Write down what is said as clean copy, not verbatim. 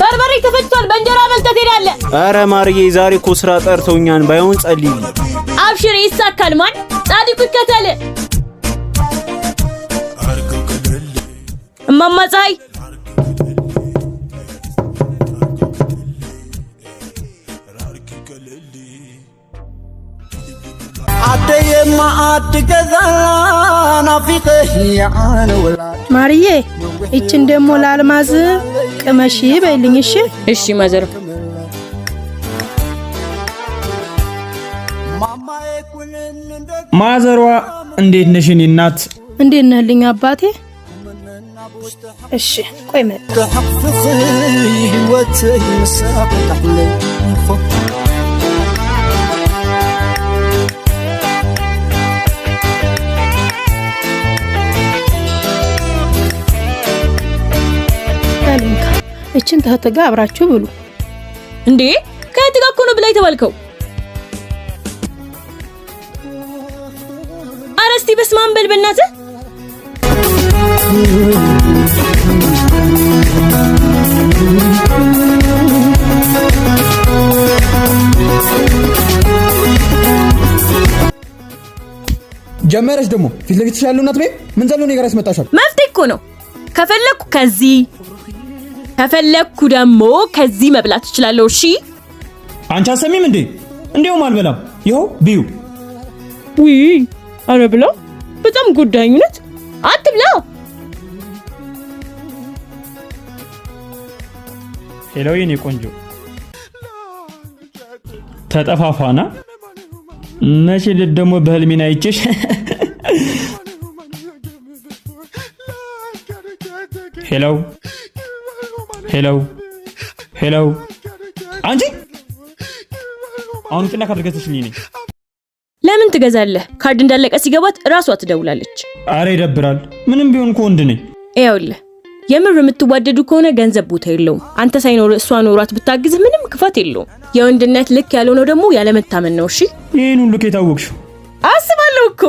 በርበሬ ተፈጭቷል በእንጀራ በልተህ ትሄዳለህ። አረ ማርዬ ዛሬ እኮ ስራ ጠርተውኛል ባይሆን ጸልይልኝ። አብሽር ይሳካል ማን ጻድቁ ይከተል። እማማ ፀሐይ አደየማ አድገዛና ፊቅህ ያነ ወላ ማርዬ እቺን ደሞ ለአልማዝ ቅመሺ በይልኝ። እሺ እሺ ማዘር ማዘሯ እንዴት ነሽ የኔ እናት? እንዴት ነህልኝ አባቴ? እሺ ቆይ መጣ ተሐፍፍ ህይወት ይሳብ ተحلي እቺን ተተጋ አብራችሁ ብሉ። እንዴ ከእህት ጋር እኮ ነው ብላ የተባልከው። አረስቲ በስማን በል በእናትህ። ጀመረሽ ደግሞ ፊት ለፊትሽ ያለው እናት ቤት ምን ዘለው ነገር ያስመጣሻል? መፍትሄ እኮ ነው። ከፈለኩ ከዚህ ከፈለኩ ደግሞ ከዚህ መብላት እችላለሁ። እሺ አንቺ አሰሚም እንዴ? እንደውም አልበላም። ይኸው ቢዩ ውይ አረ ብላ በጣም ጉዳዩነት አትብላ። ሄሎ የኔ ቆንጆ ተጠፋፋና መቼ ደግሞ በህልሜና አይቼሽ ሄሎ ሄሎ ሄሎ አንቺ አሁን ጥና ካድርገሽልኝ ነኝ። ለምን ትገዛለህ? ካርድ እንዳለቀ ሲገባት ራሷ ትደውላለች። አረ ይደብራል። ምንም ቢሆን እኮ ወንድ ነኝ። ይኸውልህ የምር የምትዋደዱ ከሆነ ገንዘብ ቦታ የለውም። አንተ ሳይኖር እሷ ኖሯት ብታግዝህ ምንም ክፋት የለውም። የወንድነት ልክ ያልሆነው ደግሞ ያለመታመን ነው። እሺ ይሄን ሁሉ ከታወቅሽው አስባለሁ እኮ